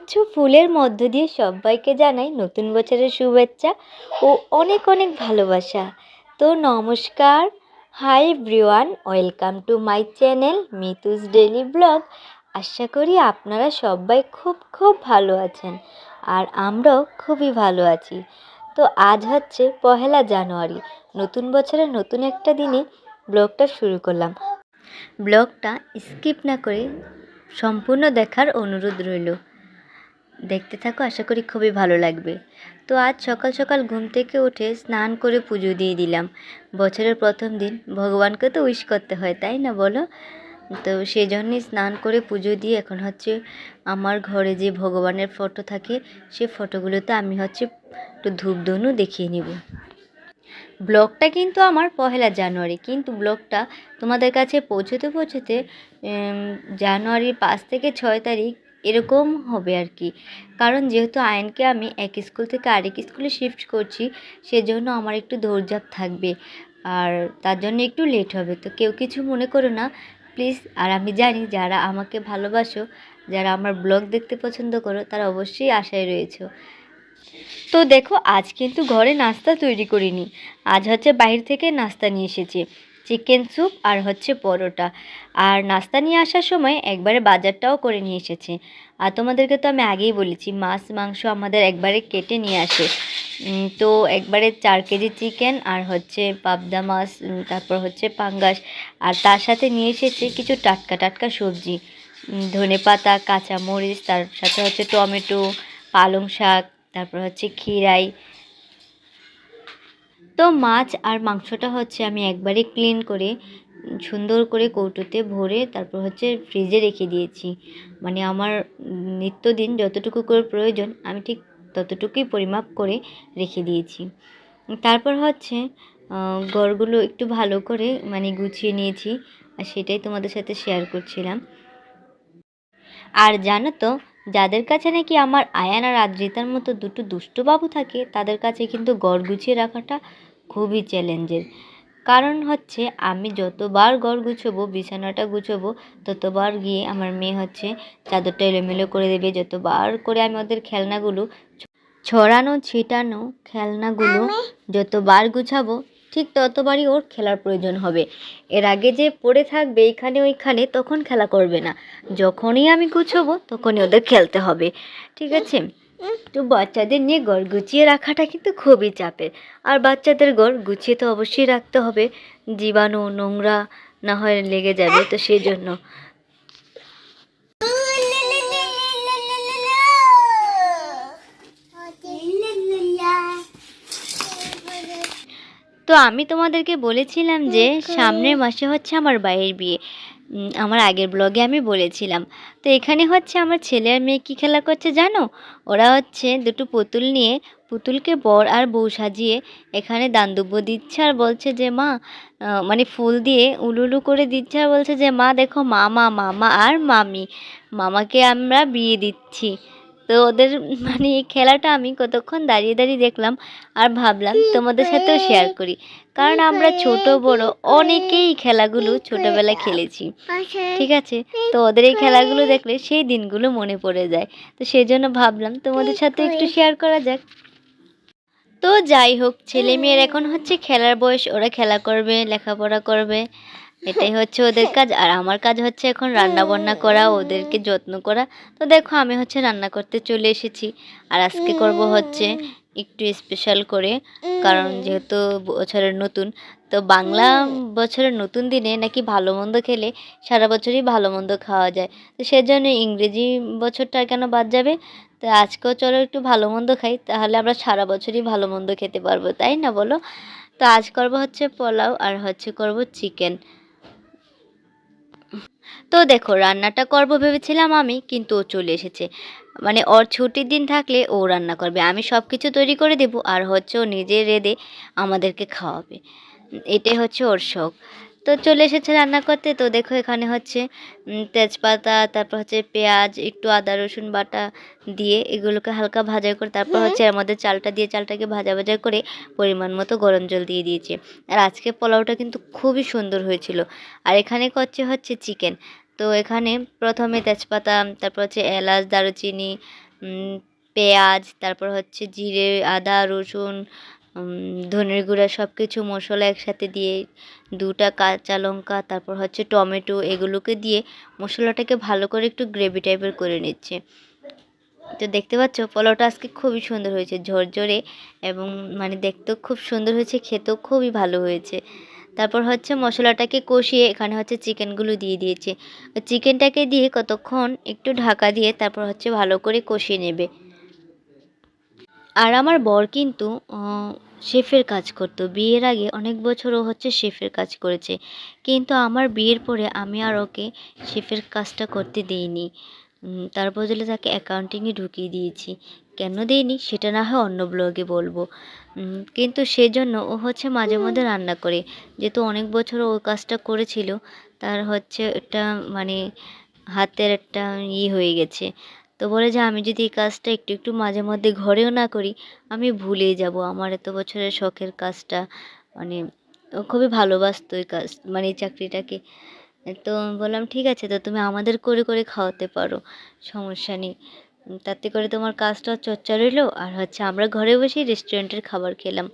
গুচ্ছ ফুলের মধ্য দিয়ে সবাইকে জানাই নতুন বছরের শুভেচ্ছা ও অনেক অনেক ভালোবাসা। তো নমস্কার, hi everyone, welcome to my channel Mitu's daily blog. আশা করি আপনারা সবাই খুব খুব ভালো আছেন আর আমরাও খুবই ভালো আছি। তো আজ হচ্ছে 1 জানুয়ারি, নতুন বছরের নতুন একটা দিনে ব্লগটা শুরু করলাম। ব্লগটা স্কিপ না করে সম্পূর্ণ দেখার অনুরোধ রইল। দেখতে থাকো, আশা করি খুবই ভালো লাগবে। তো আজ সকাল সকাল ঘুম থেকে উঠে স্নান করে পুজো দিয়ে দিলাম। বছরের প্রথম দিন ভগবানকে তো উইশ করতে হয়, তাই না বলো? তো সেই জন্যই স্নান করে পুজো দিয়ে এখন হচ্ছে আমার ঘরে যে ভগবানের ফটো থাকে সেই ফটোগুলোতে আমি হচ্ছে একটু ধূপধুনো দেখিয়ে নিব। ব্লগটা কিন্তু আমার 1 জানুয়ারি, কিন্তু ব্লগটা তোমাদের কাছে পৌঁছতে পৌঁছতে জানুয়ারির 5 থেকে 6 তারিখ এরকম হবে আর কি। কারণ যেহেতু আয়নকে আমি এক স্কুল থেকে আরেক স্কুলে শিফট করছি, সেজন্য আমার একটু দৌড়ঝাঁপ থাকবে আর তার জন্য একটু লেট হবে। তো কেউ কিছু মনে করো না প্লিজ। আর আমি জানি যারা আমাকে ভালোবাসো, যারা আমার ব্লগ দেখতে পছন্দ করো, তারা অবশ্যই আশায় রয়েছে। তো দেখো, আজ কিন্তু ঘরে নাস্তা তৈরি করিনি। আজ হচ্ছে বাইরে থেকে নাস্তা নিয়ে এসেছি, চিকেন স্যুপ আর হচ্ছে পরোটা। আর নাস্তা নিয়ে আসার সময় একবারে বাজারটাও করে নিয়ে এসেছে। আর তোমাদেরকে তো আমি আগেই বলেছি মাছ মাংস আমাদের একবারে কেটে নিয়ে আসে। তো একবারে 4 কেজি চিকেন আর হচ্ছে পাবদা মাছ, তারপর হচ্ছে পাঙ্গাস, আর তার সাথে নিয়ে এসেছে কিছু টাটকা টাটকা সবজি, ধনেপাতা, কাঁচামরিচ, তার সাথে হচ্ছে টমেটো, পালং শাক, তারপর হচ্ছে খিরাই। তো মাছ আর মাংসটা হচ্ছে আমি একবারে ক্লিন করে সুন্দর করে কৌটোতে ভরে তারপর হচ্ছে ফ্রিজে রেখে দিয়েছি। মানে আমার নিত্যদিন যতটুকু করে প্রয়োজন আমি ঠিক ততটুকুই পরিমাপ করে রেখে দিয়েছি। তারপর হচ্ছে গড়গুলো একটু ভালো করে মানে গুছিয়ে নিয়েছি, আর সেটাই তোমাদের সাথে শেয়ার করছিলাম। আর জানো তো, যাদের কাছে নাকি আমার আয়ান আর আদ্রিতার মতো দুটো দুষ্টু বাবু থাকে, তাদের কাছে কিন্তু ঘর গুছিয়ে রাখাটা খুবই চ্যালেঞ্জের। কারণ হচ্ছে আমি যতবার ঘর গুছোবো, বিছানাটা গুছোবো, ততবার গিয়ে আমার মেয়ে হচ্ছে চাদরটা এলোমেলো করে দেবে। যতবার করে আমি ওদের খেলনাগুলো ছড়ানো ছিটানো খেলনাগুলো যতবার গুছাবো, ঠিক ততবারই ওর খেলার প্রয়োজন হবে। এর আগে যে পড়ে থাকবে এইখানে ওইখানে, তখন খেলা করবে না। যখনই আমি গুছোবো তখনই ওদের খেলতে হবে, ঠিক আছে? তো বাচ্চাদের নিয়ে ঘর গুছিয়ে রাখাটা কিন্তু খুবই চাপের। আর বাচ্চাদের ঘর গুছিয়ে তো অবশ্যই রাখতে হবে, জীবাণু নোংরা না হয় লেগে যাবে, তো সেই জন্য। তো আমি তোমাদেরকে বলেছিলাম যে সামনের মাসে হচ্ছে আমার ভাইয়ের বিয়ে, আমার আগের ব্লগে আমি বলেছিলাম। তো এখানে হচ্ছে আমার ছেলে আর মেয়ে কী খেলা করছে জানো? ওরা হচ্ছে দুটো পুতুল নিয়ে পুতুলকে বর আর বউ সাজিয়ে এখানে দানদুব্য দিচ্ছে আর বলছে যে মা, মানে ফুল দিয়ে উলুলু করে দিচ্ছে আর বলছে যে মা দেখো, মামা মামা আর মামি, মামাকে আমরা বিয়ে দিচ্ছি। তো ওদের মানে এই খেলাটা আমি কতক্ষণ দাঁড়িয়ে দাঁড়িয়ে দেখলাম আর ভাবলাম তোমাদের সাথেও শেয়ার করি। কারণ আমরা ছোট বড় অনেকেই খেলাগুলো ছোটবেলায় খেলেছি, ঠিক আছে? তো ওদের এই খেলাগুলো দেখলে সেই দিনগুলো মনে পড়ে যায়। তো সেই জন্য ভাবলাম তোমাদের সাথে একটু শেয়ার করা যাক। তো যাই হোক, ছেলে মেয়ের এখন হচ্ছে খেলার বয়স, ওরা খেলা করবে, লেখাপড়া করবে, এটাই হচ্ছে ওদের কাজ। আর আমার কাজ হচ্ছে এখন রান্না বান্না করা, ওদেরকে যত্ন করা। তো দেখো, আমি হচ্ছে রান্না করতে চলে এসেছি। আর আজকে করব হচ্ছে একটু স্পেশাল করে, কারণ যেহেতু বছরের নতুন, তো বাংলা বছরের নতুন দিনে নাকি ভালো মন্দ খেলে সারা বছরই ভালো মন্দ খাওয়া যায়। তো সেজন্য ইংরেজি বছরটা আর কেন বাদ যাবে? তো আজকেও চলো একটু ভালো মন্দ খাই, তাহলে আমরা সারা বছরই ভালো মন্দ খেতে পারবো, তাই না বলো? তো আজ করব হচ্ছে পোলাও আর হচ্ছে করব চিকেন। তো দেখো, রান্নাটা করব ভেবেছিলাম আমি, কিন্তু ও চলে এসেছে। মানে ওর ছুটির দিন থাকলে ও রান্না করবে, আমি সব কিছু তৈরি করে দেবো, আর হচ্ছে ও নিজে রেঁধে আমাদেরকে খাওয়াবে। এটাই হচ্ছে ওর শখ। তো চলে এসেছে রান্না করতে। তো দেখো, এখানে হচ্ছে তেজপাতা, তারপর হচ্ছে পেঁয়াজ, একটু আদা রসুন বাটা দিয়ে এগুলোকে হালকা ভাজা করে, তারপর হচ্ছে এর মধ্যে চালটা দিয়ে চালটাকে ভাজা ভাজা করে পরিমাণ মতো গরম জল দিয়ে দিয়েছে। আর আজকে পোলাওটা কিন্তু খুবই সুন্দর হয়েছিল। আর এখানে হচ্ছে চিকেন। তো এখানে প্রথমে তেজপাতা, তারপর হচ্ছে এলাচ, দারুচিনি, পেঁয়াজ, তারপর হচ্ছে জিরে, আদা, রসুন, ধনের গুঁড়া সব কিছু মশলা একসাথে দিয়ে 2টা কাঁচা লঙ্কা, তারপর হচ্ছে টমেটো, এগুলোকে দিয়ে মশলাটাকে ভালো করে একটু গ্রেভি টাইপের করে নিচ্ছে। তো দেখতে পাচ্ছ পোলাওটা আজকে খুবই সুন্দর হয়েছে, ঝরঝরে এবং মানে দেখতেও খুব সুন্দর হয়েছে, খেতেও খুবই ভালো হয়েছে। তারপর হচ্ছে মশলাটাকে কষিয়ে এখানে হচ্ছে চিকেনগুলো দিয়ে দিয়েছে। চিকেনটাকে দিয়ে কতক্ষণ একটু ঢাকা দিয়ে তারপর হচ্ছে ভালো করে কষিয়ে নেবে। আর আমার বর কিন্তু শেফের কাজ করতো, বিয়ের আগে অনেক বছর ও হচ্ছে শেফের কাজ করেছে, কিন্তু আমার বিয়ের পরে আমি আর ওকে শেফের কাজটা করতে দিইনি। তার বদলে তাকে অ্যাকাউন্টিংয়ে ঢুকিয়ে দিয়েছি। কেন দিইনি সেটা না হয় অন্য ব্লগে বলবো। কিন্তু সেজন্য ও হচ্ছে মাঝে মধ্যে রান্না করে, যেহেতু অনেক বছর ও কাজটা করেছিল, তার হচ্ছে একটা মানে হাতের একটা হয়ে গেছে। তো বলে যে আমি যদি এই কাজটা একটু একটু মাঝে মধ্যে ঘরেও না করি, আমি ভুলেই যাব আমার এত বছরের শখের কাজটা। মানে ও খুবই ভালোবাসতো এই কাজ, মানে এই চাকরিটাকে। তো বললাম ঠিক আছে, তো তুমি আমাদের করে করে খাওয়াতে পারো, সমস্যা নেই। তাতে করে তোমার কাজটা চর্চা রইলো, আর হচ্ছে আমরা ঘরে বসেই রেস্টুরেন্টের খাবার খেলাম।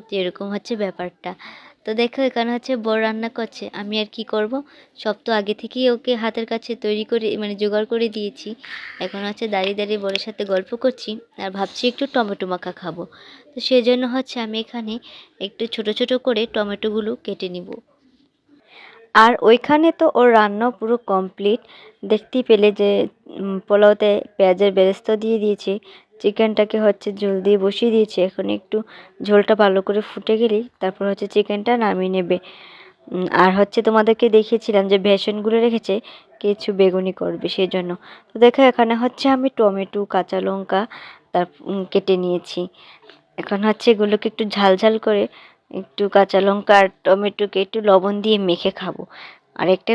তো এরকম হচ্ছে ব্যাপারটা। তো দেখো এখানে হচ্ছে বড় রান্না করছে, আমি আর কি করব, সব তো আগে থেকেই ওকে হাতের কাছে তৈরি করে মানে জোগাড় করে দিয়েছি। এখন হচ্ছে দাঁড়িয়ে দাঁড়িয়ে বড়ের সাথে গল্প করছি আর ভাবছি একটু টমেটো মাখা খাবো। তো সেজন্য হচ্ছে আমি এখানে একটু ছোট ছোট করে টমেটোগুলো কেটে নিব। আর ওইখানে তো ওর রান্না পুরো কমপ্লিট, দেখতেই পেলে যে পোলাওতে পেঁয়াজের বেরেস্তা দিয়ে দিয়েছি, চিকেনটাকে হচ্ছে ঝোল দিয়ে বসিয়ে দিয়েছি। এখন একটু ঝোলটা ভালো করে ফুটে গেলেই তারপর হচ্ছে চিকেনটা নামিয়ে নেবে। আর হচ্ছে তোমাদেরকে দেখিয়েছিলাম যে বেসনগুলো রেখেছে, কিছু বেগুনি করবে সেই জন্য। তো দেখো এখানে হচ্ছে আমি টমেটো, কাঁচা লঙ্কা তার কেটে নিয়েছি। এখন হচ্ছে এগুলোকে একটু ঝাল ঝাল করে একটু কাঁচা লঙ্কা আর টমেটোকে একটু লবণ দিয়ে মেখে খাবো। আর একটা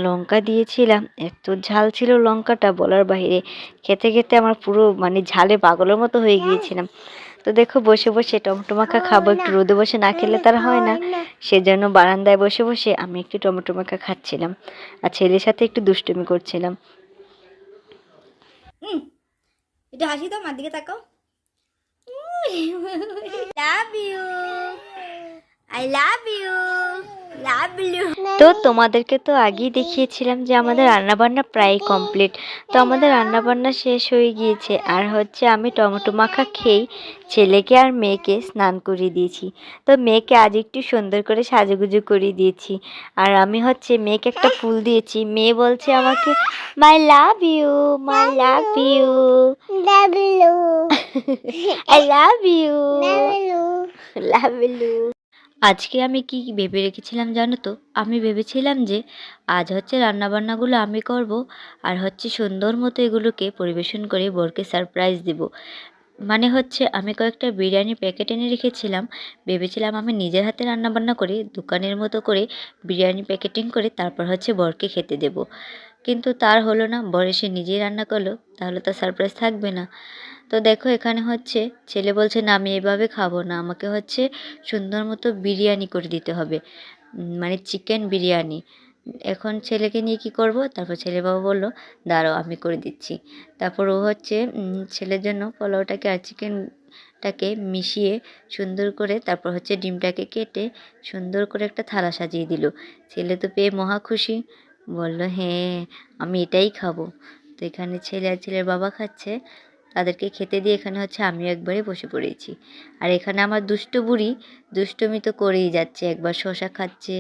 লঙ্কা দিয়েছিলাম, এত ঝাল ছিল লঙ্কাটা বলার বাইরে। খেতে খেতে আমার পুরো মানে ঝালে পাগলের মতো হয়ে গিয়েছিলাম। তো দেখো বসে বসে টমেটো মাখা খাবো, একটু রোদে বসে না খেলে তার হয় না, সেজন্য বারান্দায় বসে বসে আমি একটু টমেটো মাখা খাচ্ছিলাম আর ছেলের সাথে একটু দুষ্টুমি করছিলাম। একটু হাসি তো মার দিকে তাকাও। Love you, I love you, love you. তো তোমাদেরকে তো আগেই দেখিয়েছিলাম যে আমাদের রান্নাবান্না প্রায় কমপ্লিট। তো আমাদের রান্নাবান্না শেষ হয়ে গিয়েছে, আর হচ্ছে আমি টমেটো মাখা খেয়েই ছেলেকে আর মেয়েকে স্নান করিয়ে দিয়েছি। তো মেয়েকে আজ একটু সুন্দর করে সাজুগুজু করিয়ে দিয়েছি, আর আমি হচ্ছে মেয়েকে একটা ফুল দিয়েছি। মেয়ে বলছে আমাকে my love you, my love you, love you, I love you, love you. আজকে আমি কি ভেবে রেখেছিলাম জানো তো, আমি ভেবেছিলাম যে আজ হচ্ছে রান্নাবান্নাগুলো আমি করব, আর হচ্ছে সুন্দর মতো এগুলোকে পরিবেশন করে বরকে সারপ্রাইজ দেব। মানে হচ্ছে আমি কয়েকটা বিরিয়ানির প্যাকেট এনে রেখেছিলাম, ভেবেছিলাম আমি নিজের হাতে রান্নাবান্না করে দোকানের মতো করে বিরিয়ানি প্যাকেটিং করে তারপর হচ্ছে বরকে খেতে দেব। কিন্তু তার হলো না, বর এসে নিজেই রান্না করলো, তাহলে তো সারপ্রাইজ থাকবে না। তো দেখো এখানে হচ্ছে ছেলে বলছে না আমি এভাবে খাবো না, আমাকে হচ্ছে সুন্দর মতো বিরিয়ানি করে দিতে হবে, মানে চিকেন বিরিয়ানি। এখন ছেলেকে নিয়ে কি করব, তারপর ছেলে বাবা বললো দাঁড়াও আমি করে দিচ্ছি। তারপর ও হচ্ছে ছেলের জন্য পোলাওটাকে আর চিকেনটাকে মিশিয়ে সুন্দর করে তারপর হচ্ছে ডিমটাকে কেটে সুন্দর করে একটা থালা সাজিয়ে দিল। ছেলে তো পেয়ে মহা খুশি, বলল হ্যাঁ আমি এটাই খাবো। তো এখানে ছেলে আর ছেলের বাবা খাচ্ছে, তাদেরকে খেতে দিয়ে এখানে হচ্ছে আমিও একবারে বসে পড়েছি। আর এখানে আমার দুষ্টু বুড়ি দুষ্টুমি তো করেই যাচ্ছে, একবার শশা খাচ্ছে,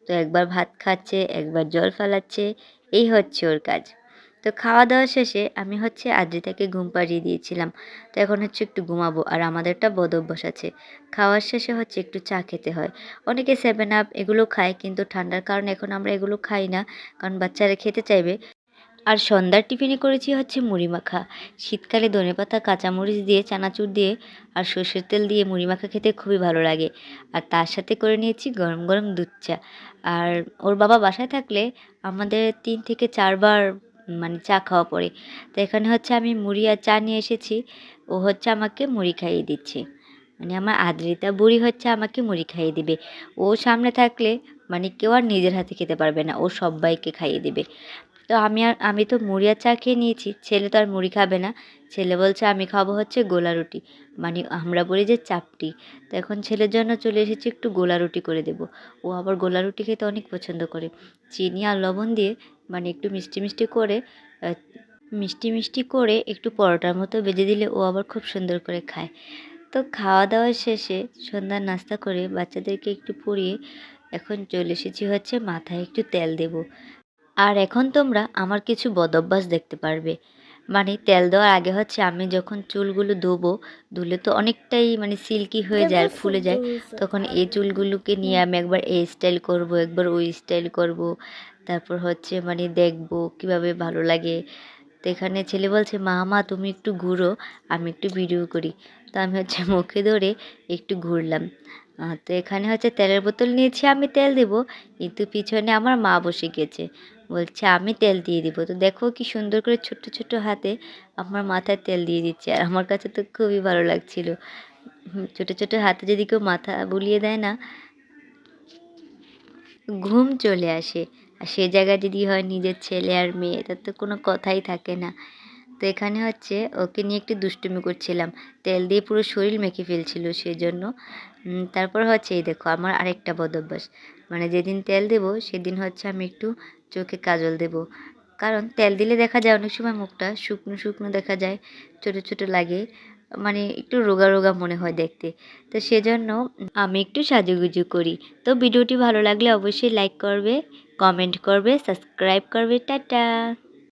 তো একবার ভাত খাচ্ছে, একবার জল ফালাচ্ছে, এই হচ্ছে ওর কাজ। তো খাওয়া দাওয়া শেষে আমি হচ্ছে আদ্রিতাকে ঘুম পাড়িয়ে দিয়েছিলাম। তো এখন হচ্ছে একটু ঘুমাবো, আর আমাদের একটা বদ অভ্যাস আছে, খাওয়ার শেষে হচ্ছে একটু চা খেতে হয়। অনেকে 7 আপ এগুলো খায়, কিন্তু ঠান্ডার কারণে এখন আমরা এগুলো খাই না, কারণ বাচ্চারা খেতে চাইবে। আর সন্ধ্যার টিফিনে করেছি হচ্ছে মুড়ি মাখা। শীতকালে ধনেপাতা, কাঁচামরিচ দিয়ে, চানাচুর দিয়ে আর সর্ষের তেল দিয়ে মুড়ি মাখা খেতে খুবই ভালো লাগে। আর তার সাথে করে নিয়েছি গরম গরম দুধ চা। আর ওর বাবা বাসায় থাকলে আমাদের 3 থেকে 4 বার মানে চা খাওয়া পড়ে। তো এখানে হচ্ছে আমি মুড়ি আর চা নিয়ে এসেছি, ও হচ্ছে আমাকে মুড়ি খাইয়ে দিচ্ছে। মানে আমার আদ্রিতা বুড়ি হচ্ছে আমাকে মুড়ি খাইয়ে দিবে। ও সামনে থাকলে মানে কেউ আর নিজের হাতে খেতে পারবে না, ও সবাইকে খাইয়ে দেবে। তো আমি তো মুড়ি আর চা খেয়ে নিয়েছি, ছেলে তো আর মুড়ি খাবে না। ছেলে বলছে আমি খাবো হচ্ছে গোলা রুটি, মানে আমরা বলি যে চাপটি। তো এখন ছেলের জন্য চলে এসেছি একটু গোলা রুটি করে দেবো। ও আবার গোলা রুটি খেতে অনেক পছন্দ করে, চিনি আর লবণ দিয়ে, মানে একটু মিষ্টি মিষ্টি করে মিষ্টি মিষ্টি করে একটু পরোটার মতো ভেজে দিলে ও আবার খুব সুন্দর করে খায়। তো খাওয়া দাওয়া শেষে সন্ধ্যার নাস্তা করে বাচ্চাদেরকে একটু পরিয়ে এখন চলে এসেছি হচ্ছে মাথায় একটু তেল দেব। আর এখন তোমরা আমার কিছু বদঅভ্যাস দেখতে পারবে। মানে তেল দেওয়ার আগে হচ্ছে আমি যখন চুলগুলো ধোবো, ধুলে তো অনেকটাই মানে সিল্কি হয়ে যায় আর ফুলে যায়। তখন এই চুলগুলোকে নিয়ে আমি একবার এই স্টাইল করব, একবার ওই স্টাইল করব। তারপর হচ্ছে মানে দেখবো কিভাবে ভালো লাগে। তো এখানে ছেলে বলছে মা তুমি একটু ঘুরো, আমি একটু ভিডিও করি। তো আমি হচ্ছে মুখে ধরে একটু ঘুরলাম। তো এখানে হচ্ছে তেলের বোতল নিয়েছি, আমি তেল দেব, কিন্তু পিছনে আমার মা বসে গেছে, বলছে আমি তেল দিয়ে দিব। তো দেখো কি সুন্দর করে ছোট্ট ছোট্ট হাতে আমার মাথায় তেল দিয়ে দিচ্ছে, আর আমার কাছে তো খুবই ভালো লাগছিল। ছোট ছোট হাতে যদি কেউ মাথা বুলিয়ে দেয় না, ঘুম চলে আসে। আর সে জায়গায় যদি হয় নিজের ছেলে আর মেয়ে, তার তো কোনো কথাই থাকে না। তো এখানে হচ্ছে ওকে নিয়ে একটু দুষ্টুমি করছিলাম, তেল দিয়ে পুরো শরীর মেখে ফেলছিল সেজন্য। তারপর হচ্ছে এই দেখো আমার আরেকটা বদঅভ্যাস, মানে যেদিন তেল দেব সেদিন হচ্ছে আমি একটু চোখে কাজল দেব। কারণ তেল দিলে দেখা যায় অনেক সময় মুখটা শুকনো শুকনো দেখা যায়, ছোটো ছোটো লাগে, মানে একটু রোগা রোগা মনে হয় দেখতে। তো সেজন্য আমি একটু সাজুগুজু করি। তো ভিডিওটি ভালো লাগলে অবশ্যই লাইক করবে, কমেন্ট করবে, সাবস্ক্রাইব করবে। টাটা।